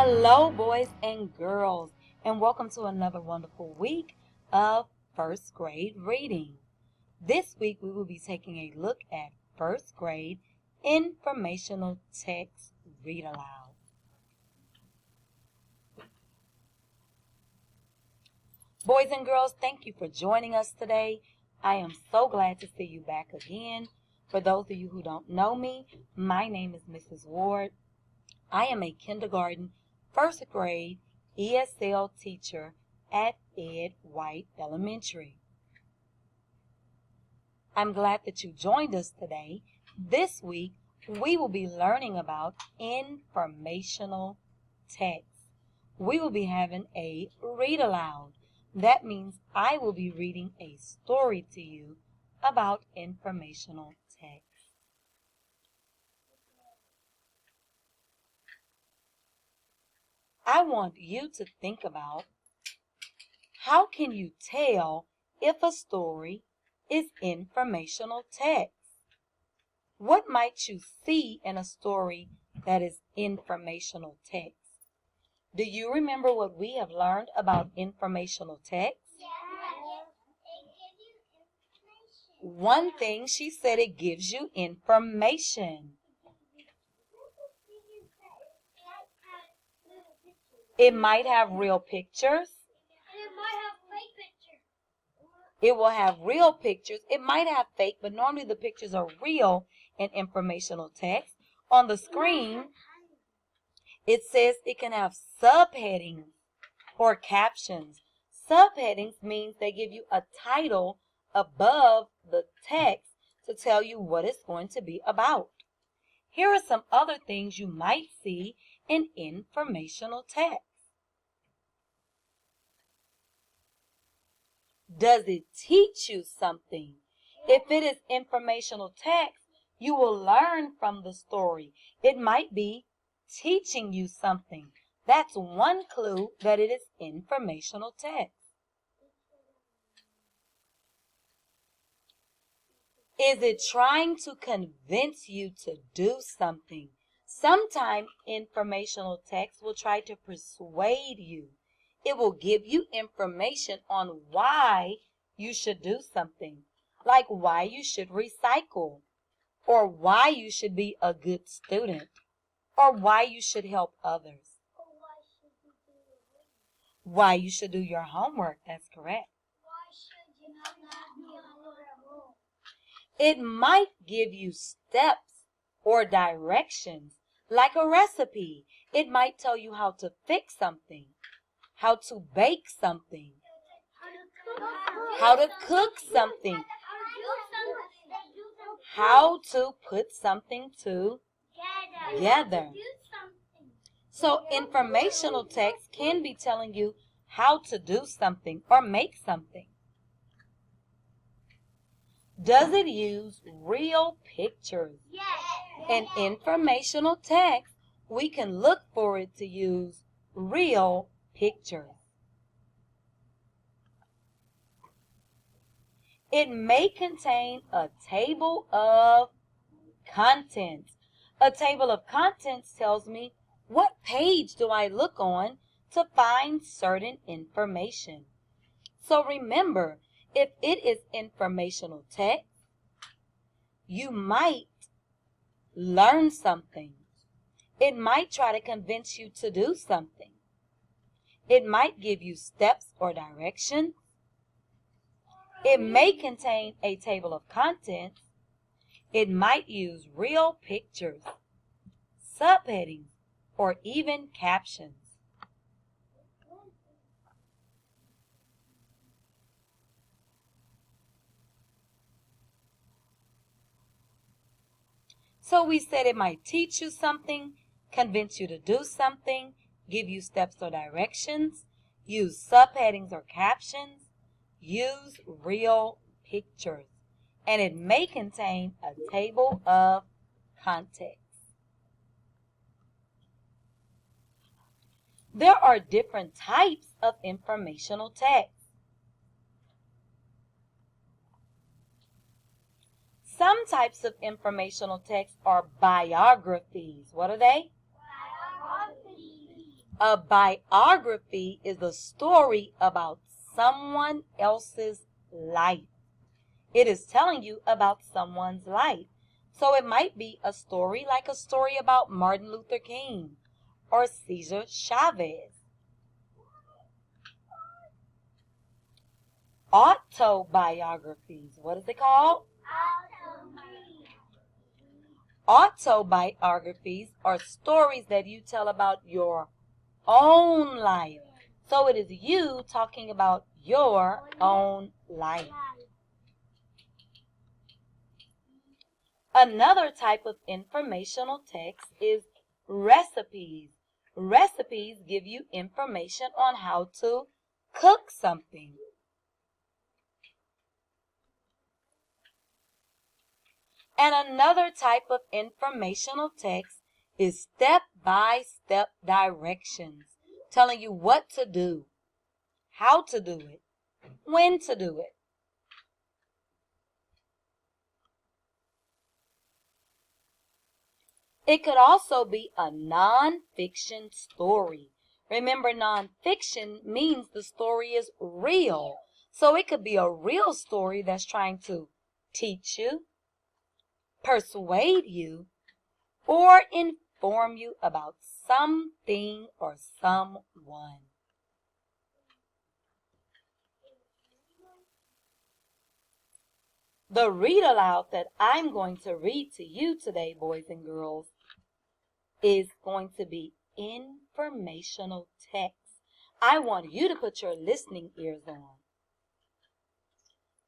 Hello, boys and girls, and welcome to another wonderful week of first grade reading. This week we will be taking a look at first grade informational text read aloud. Boys and girls, thank you for joining us today. I am so glad to see you back again. For those of you who don't know me, my name is Mrs. Ward. I am a kindergarten, first grade ESL teacher at Ed White Elementary. I'm glad that you joined us today. This week, we will be learning about informational text. We will be having a read aloud. That means I will be reading a story to you about informational text. I want you to think about how can you tell if a story is informational text? What might you see in a story that is informational text? Do you remember what we have learned about informational text? One thing, she said it gives you information. It might have real pictures. It will have real pictures. It might have fake, but normally the pictures are real in informational text. On the screen, it says it can have subheadings or captions. Subheadings means they give you a title above the text to tell you what it's going to be about. Here are some other things you might see in informational text. Does it teach you something? If it is informational text, you will learn from the story. It might be teaching you something. That's one clue that it is informational text. Is it trying to convince you to do something? Sometimes informational text will try to persuade you. It will give you information on why you should do something, like why you should recycle, or why you should be a good student, or why you should help others. Why you should do your homework, that's correct. It might give you steps or directions, like a recipe. It might tell you how to fix something, how to bake something, how to cook something, how to put something together. So informational text can be telling you how to do something or make something. Does it use real pictures? Yes. In informational text, we can look for it to use real pictures. It may contain a table of contents. A table of contents tells me what page do I look on to find certain information. So remember, if it is informational text, you might learn something. It might try to convince you to do something. It might give you steps or directions. It may contain a table of contents. It might use real pictures, subheadings, or even captions. So we said it might teach you something, convince you to do something, give you steps or directions, use subheadings or captions, use real pictures, and it may contain a table of contents. There are different types of informational text. Some types of informational text are biographies. What are they? A biography is a story about someone else's life. It is telling you about someone's life. So it might be a story like a story about Martin Luther King or Cesar Chavez. Autobiographies. What is it called? Autobiographies are stories that you tell about your own life. So it is you talking about your own life. Another type of informational text is recipes. Recipes give you information on how to cook something. And another type of informational text is step-by-step directions, telling you what to do, how to do it, when to do it. It could also be a nonfiction story. Remember, nonfiction means the story is real. So it could be a real story that's trying to teach you, persuade you, or inform you about something or someone. The read aloud that I'm going to read to you today, boys and girls, is going to be informational text. I want you to put your listening ears on.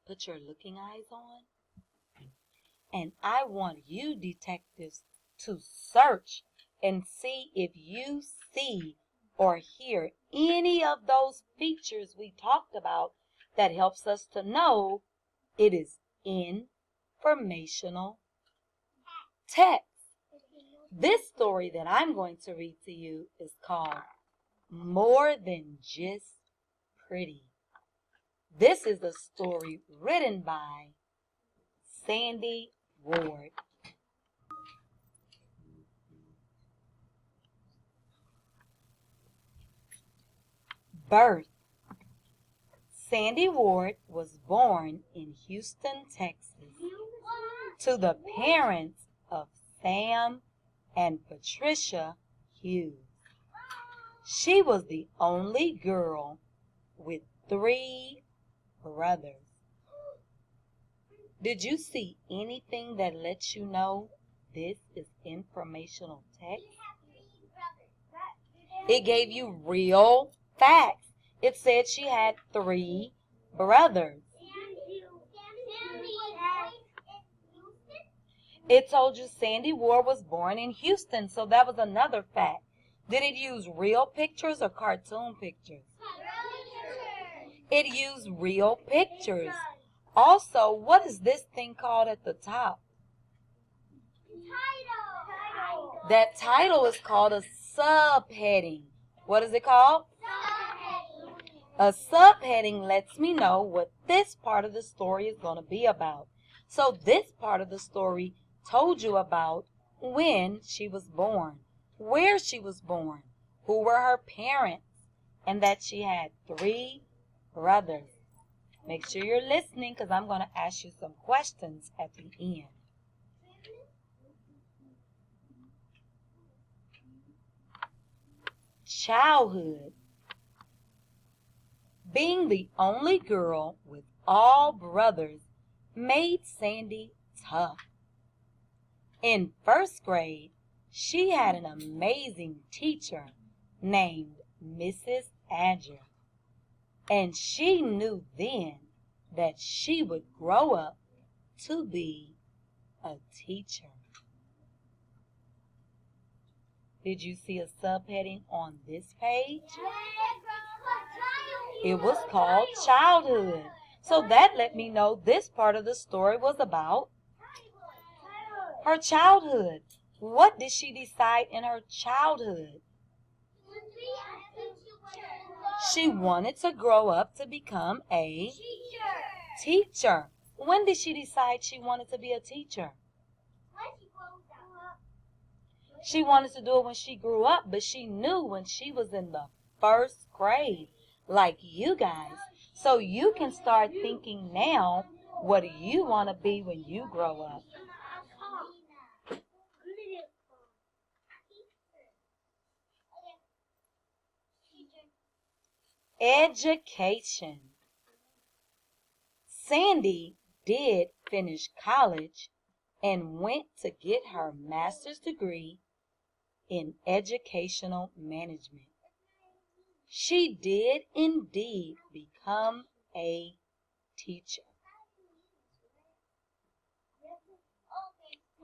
Put your looking eyes on. And I want you, detectives, to search and see if you see or hear any of those features we talked about that helps us to know it is informational text. This story that I'm going to read to you is called More Than Just Pretty. This is a story written by Sandy Ward. Birth. Sandy Ward was born in Houston, Texas, to the parents of Sam and Patricia Hughes. She was the only girl with 3 brothers. Did you see anything that lets you know this is informational text? It gave you real facts. It said she had 3 brothers. It told you Sandy Ward was born in Houston, so that was another fact. Did it use real pictures or cartoon pictures? It used real pictures. Also, what is this thing called at the top? That title is called a subheading. What is it called? A subheading lets me know what this part of the story is going to be about. So this part of the story told you about when she was born, where she was born, who were her parents, and that she had 3 brothers. Make sure you're listening because I'm going to ask you some questions at the end. Childhood. Being the only girl with all brothers made Sandy tough. In 1st grade, she had an amazing teacher named Mrs. Adger, and she knew then that she would grow up to be a teacher. Did you see a subheading on this page? It was called childhood. So that let me know this part of the story was about her childhood. What did she decide in her childhood? She wanted to grow up to become a teacher. When did she decide she wanted to be a teacher? She wanted to do it when she grew up, but she knew when she was in the first grade, like you guys. So you can start thinking now, what do you want to be when you grow up? Education. Sandy did finish college and went to get her master's degree in educational management. She did indeed become a teacher.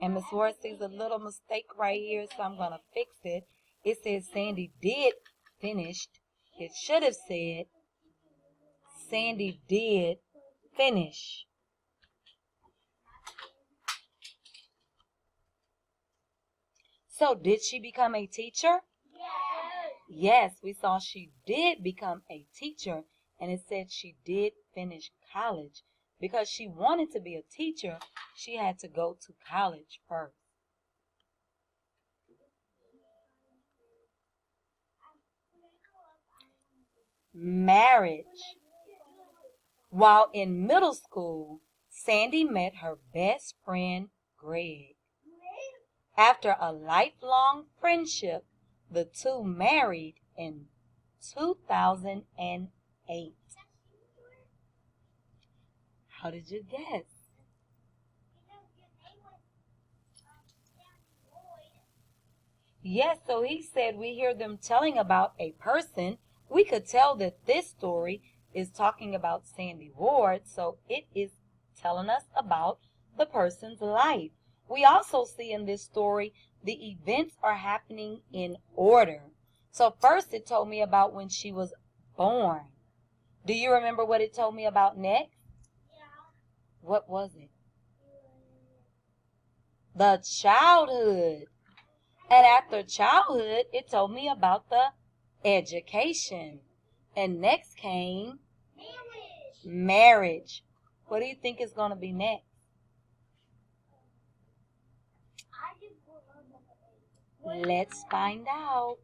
And Miss Ward sees a little mistake right here, so I'm going to fix it. It says Sandy did finish. It should have said Sandy did finish. So did she become a teacher? Yes, we saw she did become a teacher, and it said she did finish college. Because she wanted to be a teacher, she had to go to college first. Marriage. While in middle school, Sandy met her best friend, Greg. After a lifelong friendship, the two married in 2008. How did you guess? Yes, so he said we hear them telling about a person. We could tell that this story is talking about Sandy Ward, so it is telling us about the person's life. We also see in this story the events are happening in order. So first it told me about when she was born. Do you remember what it told me about next? What was it? The childhood. And after childhood, it told me about the education. And next came marriage. What do you think is going to be next? Let's find out.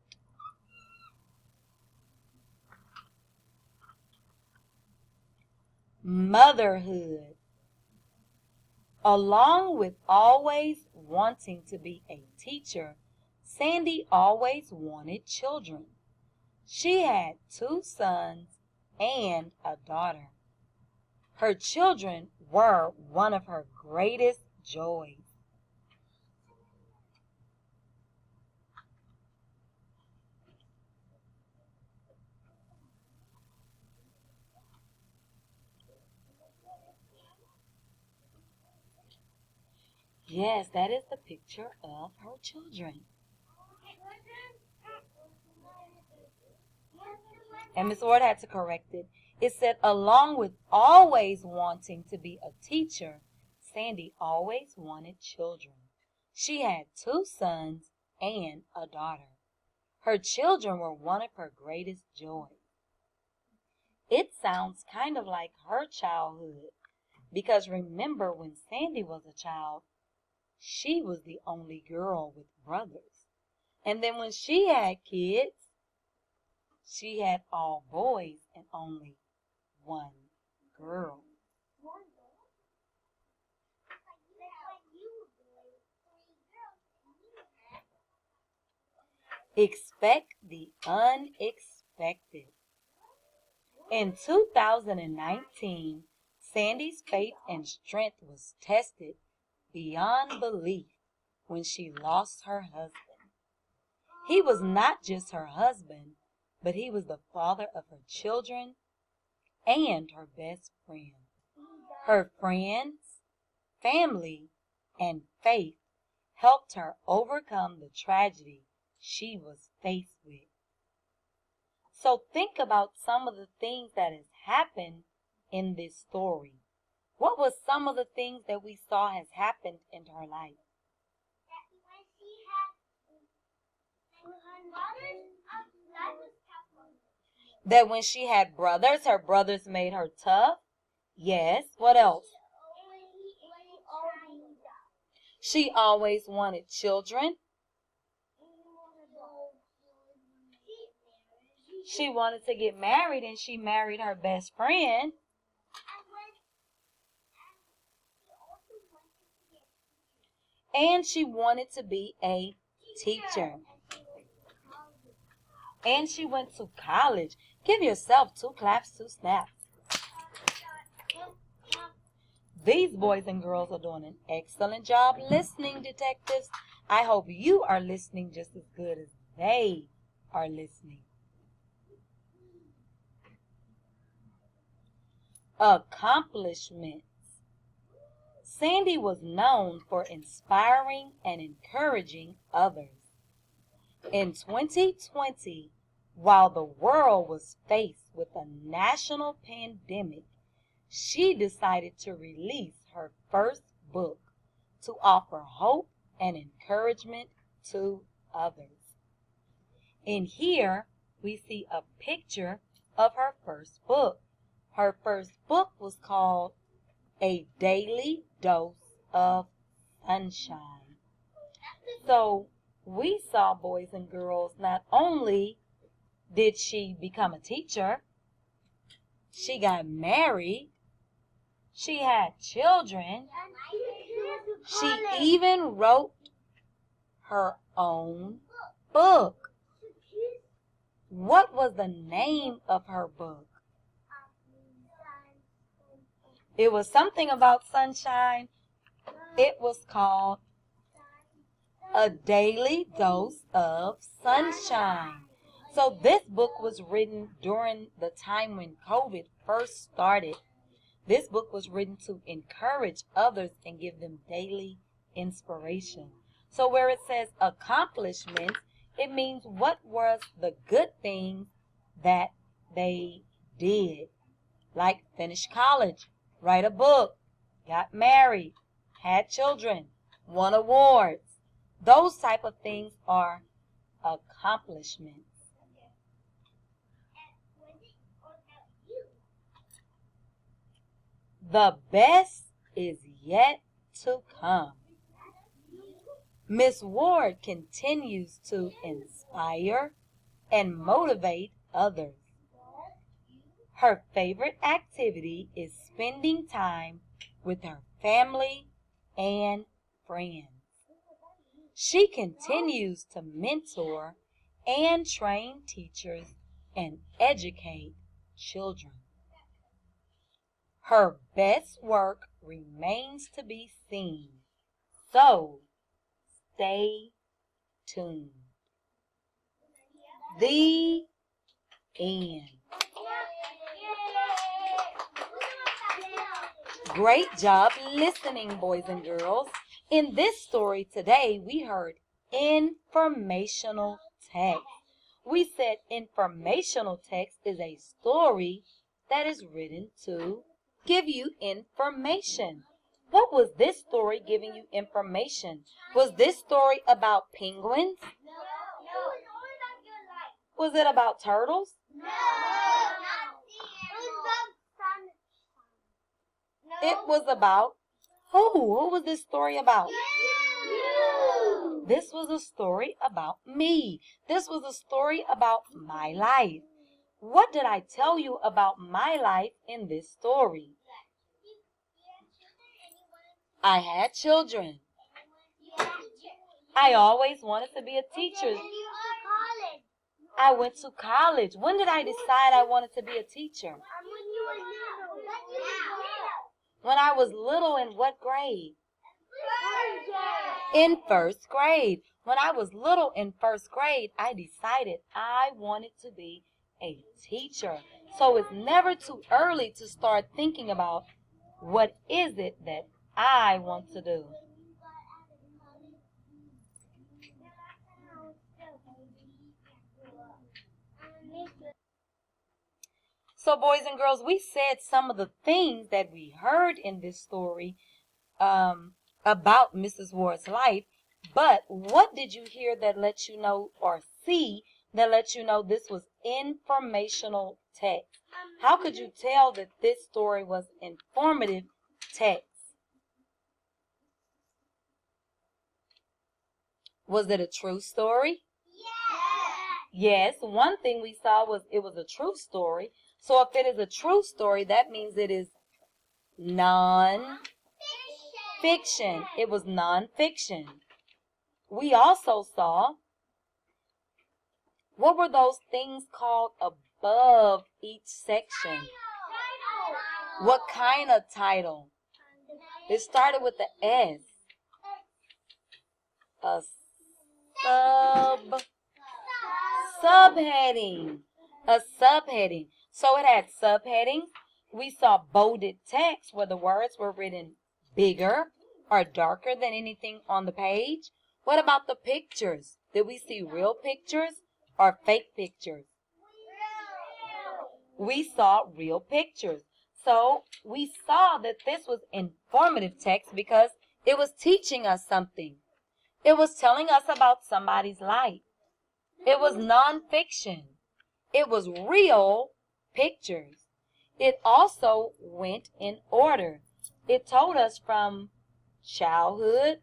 Motherhood. Along with always wanting to be a teacher, Sandy always wanted children. She had 2 sons and a daughter. Her children were one of her greatest joys. Yes, that is the picture of her children. And Miss Ward had to correct it. It said, along with always wanting to be a teacher, Sandy always wanted children. She had 2 sons and a daughter. Her children were one of her greatest joys. It sounds kind of like her childhood, because remember when Sandy was a child, she was the only girl with brothers. And then when she had kids, she had all boys and only one girl. Expect the unexpected. In 2019, Sandy's faith and strength was tested beyond belief when she lost her husband. He was not just her husband, but he was the father of her children and her best friend. Her friends, family, and faith helped her overcome the tragedy she was faced with. So think about some of the things that has happened in this story. What was some of the things that we saw has happened in her life? That when she had brothers, her brothers made her tough. Yes. What else? She always wanted children. She wanted to get married, and she married her best friend. And she wanted to be a teacher. And she went to college. Give yourself 2 claps, 2 snaps. These boys and girls are doing an excellent job listening, detectives. I hope you are listening just as good as they are listening. Accomplishments. Sandy was known for inspiring and encouraging others. In 2020, while the world was faced with a national pandemic, she decided to release her first book to offer hope and encouragement to others. In here, we see a picture of her first book. Her first book was called A Daily Dose of Sunshine. So we saw, boys and girls, not only did she become a teacher, she got married, she had children, she even wrote her own book. What was the name of her book? It was something about sunshine. It was called A Daily Dose of Sunshine. So this book was written during the time when COVID first started. This book was written to encourage others and give them daily inspiration. So where it says accomplishments, it means what was the good things that they did. Like finish college, write a book, got married, had children, won awards. Those type of things are accomplishments. The best is yet to come. Miss Ward continues to inspire and motivate others. Her favorite activity is spending time with her family and friends. She continues to mentor and train teachers and educate children. Her best work remains to be seen, so stay tuned. The end. Great job listening, boys and girls. In this story today, we heard informational text. We said informational text is a story that is written to give you information. What was this story giving you information? Was this story about penguins? No. Was it about turtles? No. It was about who? Who was this story about? You. This was a story about me. This was a story about my life. What did I tell you about my life in this story? I had children. I always wanted to be a teacher. I went to college. When did I decide I wanted to be a teacher? When I was little. In what grade? In first grade. When I was little in first grade, I decided I wanted to be a teacher. So it's never too early to start thinking about what is it that I want to do. So boys and girls, we said some of the things that we heard in this story about Mrs. Ward's life, but what did you hear that let you know, or see that let you know this was informational text? How could you tell that this story was informative text? Was it a true story? Yes. Yes, one thing we saw was it was a true story. So if it is a true story, that means it is non-fiction. It was non-fiction. We also saw, what were those things called above each section? What kind of title? It started with the S. A subheading. A subheading. So it had subheadings. We saw bolded text where the words were written bigger or darker than anything on the page. What about the pictures? Did we see real pictures or fake pictures? We saw real pictures. So we saw that this was informative text because it was teaching us something. It was telling us about somebody's life. It was nonfiction. It was real pictures. It also went in order. It told us from childhood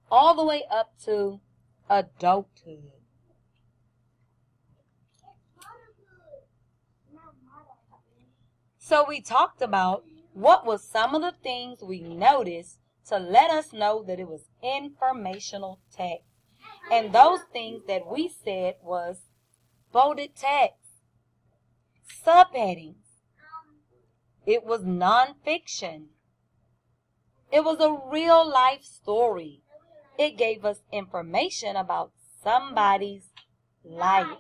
all the way up to adulthood. So we talked about what was some of the things we noticed to let us know that it was informational text. And those things that we said was bolded text, subheadings. It was nonfiction. It was a real life story. It gave us information about somebody's life.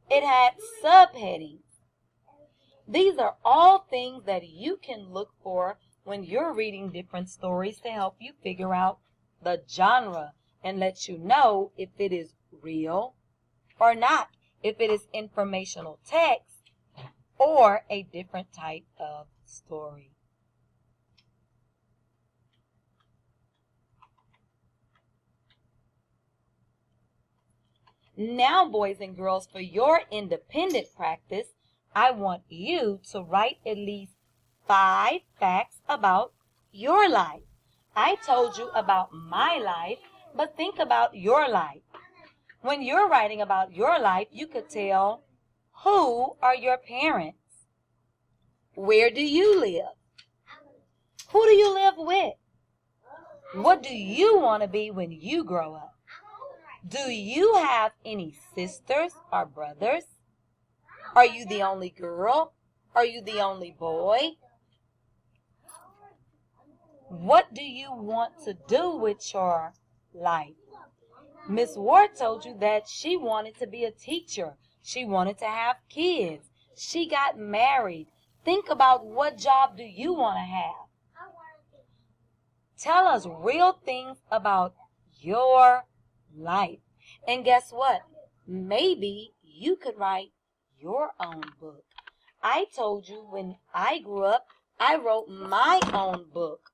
It had subheadings. These are all things that you can look for when you're reading different stories to help you figure out the genre and let you know if it is real or not, if it is informational text or a different type of story. Now, boys and girls, for your independent practice, I want you to write at least 5 facts about your life. I told you about my life, but think about your life. When you're writing about your life, you could tell, who are your parents? Where do you live? Who do you live with? What do you want to be when you grow up? Do you have any sisters or brothers? Are you the only girl? Are you the only boy? What do you want to do with your life? Miss Ward told you that she wanted to be a teacher. She wanted to have kids. She got married. Think about, what job do you want to have? Tell us real things about your life. And guess what? Maybe you could write your own book. I told you when I grew up, I wrote my own book.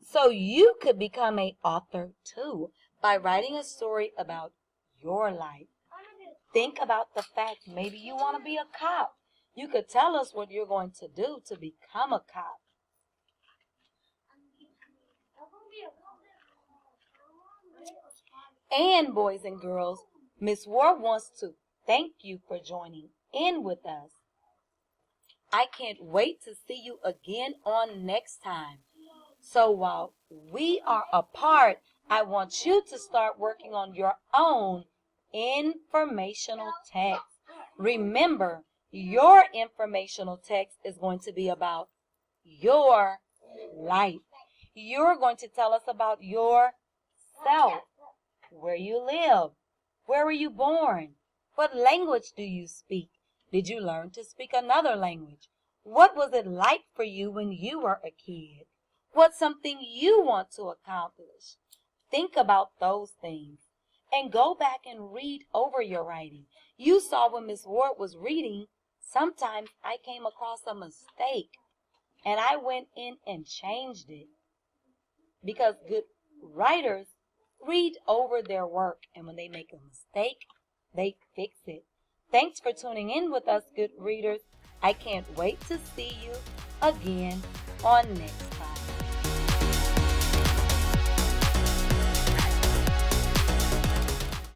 So you could become an author too by writing a story about your life. Think about the fact maybe you want to be a cop. You could tell us what you're going to do to become a cop. And boys and girls, Miss Ward wants to thank you for joining in with us. I can't wait to see you again on next time. So while we are apart, I want you to start working on your own informational text. Remember, your informational text is going to be about your life. You're going to tell us about yourself, where you live, where were you born, what language do you speak? Did you learn to speak another language? What was it like for you when you were a kid? What's something you want to accomplish? Think about those things and go back and read over your writing. You saw when Miss Ward was reading, sometimes I came across a mistake and I went in and changed it, because good writers read over their work, and when they make a mistake, they fix it. Thanks for tuning in with us, good readers. I can't wait to see you again on next